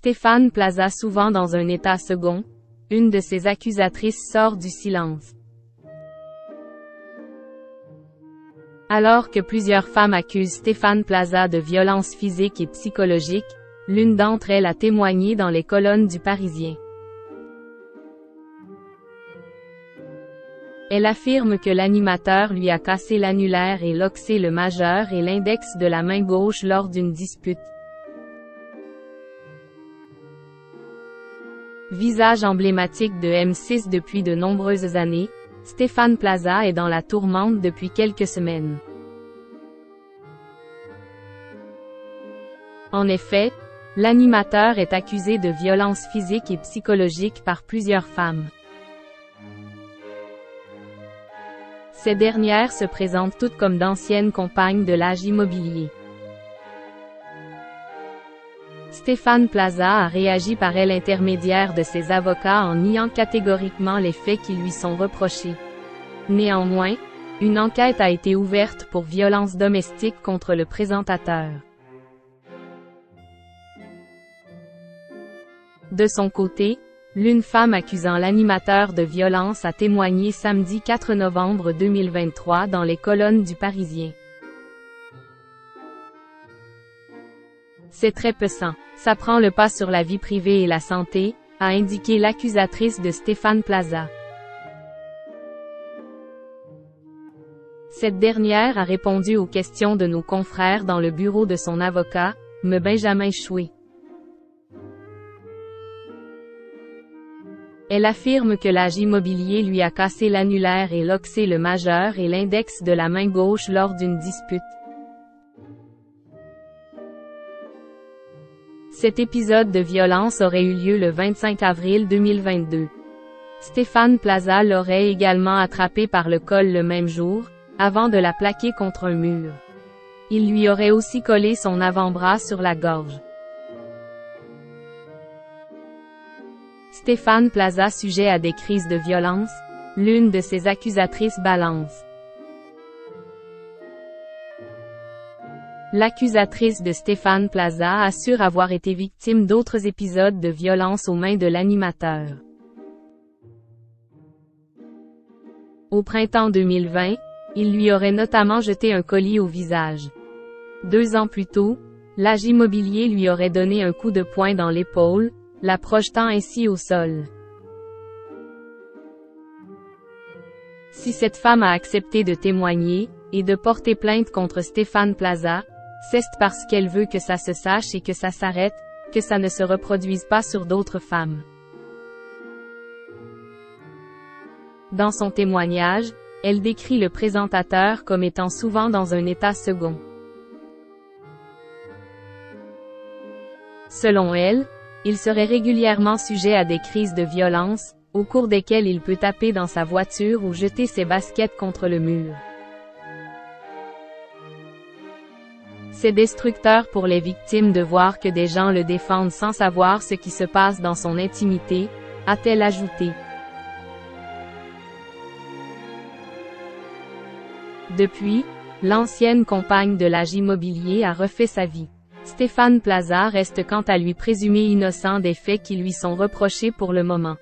Stéphane Plaza souvent dans un état second, une de ses accusatrices sort du silence. Alors que plusieurs femmes accusent Stéphane Plaza de violences physiques et psychologiques, l'une d'entre elles a témoigné dans les colonnes du Parisien. Elle affirme que l'animateur lui a cassé l'annulaire et luxé le majeur et l'index de la main gauche lors d'une dispute. Visage emblématique de M6 depuis de nombreuses années, Stéphane Plaza est dans la tourmente depuis quelques semaines. En effet, l'animateur est accusé de violences physiques et psychologiques par plusieurs femmes. Ces dernières se présentent toutes comme d'anciennes compagnes de l'âge immobilier. Stéphane Plaza a réagi par l'intermédiaire de ses avocats en niant catégoriquement les faits qui lui sont reprochés. Néanmoins, une enquête a été ouverte pour violences domestiques contre le présentateur. De son côté, l'une femme accusant l'animateur de violence a témoigné samedi 4 novembre 2023 dans les colonnes du Parisien. C'est très pesant. Ça prend le pas sur la vie privée et la santé, a indiqué l'accusatrice de Stéphane Plaza. Cette dernière a répondu aux questions de nos confrères dans le bureau de son avocat, M. Benjamin Chouet. Elle affirme que l'âge immobilier lui a cassé l'annulaire et luxé le majeur et l'index de la main gauche lors d'une dispute. Cet épisode de violence aurait eu lieu le 25 avril 2022. Stéphane Plaza l'aurait également attrapée par le col le même jour, avant de la plaquer contre un mur. Il lui aurait aussi collé son avant-bras sur la gorge. Stéphane Plaza sujet à des crises de violence, l'une de ses accusatrices balance. L'accusatrice de Stéphane Plaza assure avoir été victime d'autres épisodes de violence aux mains de l'animateur. Au printemps 2020, il lui aurait notamment jeté un colis au visage. 2 ans plus tôt, l'âge immobilier lui aurait donné un coup de poing dans l'épaule, la projetant ainsi au sol. Si cette femme a accepté de témoigner, et de porter plainte contre Stéphane Plaza, c'est parce qu'elle veut que ça se sache et que ça s'arrête, que ça ne se reproduise pas sur d'autres femmes. Dans son témoignage, elle décrit le présentateur comme étant souvent dans un état second. Selon elle, il serait régulièrement sujet à des crises de violence, au cours desquelles il peut taper dans sa voiture ou jeter ses baskets contre le mur. C'est destructeur pour les victimes de voir que des gens le défendent sans savoir ce qui se passe dans son intimité, a-t-elle ajouté. Depuis, l'ancienne compagne de l'âge immobilier a refait sa vie. Stéphane Plaza reste quant à lui présumé innocent des faits qui lui sont reprochés pour le moment.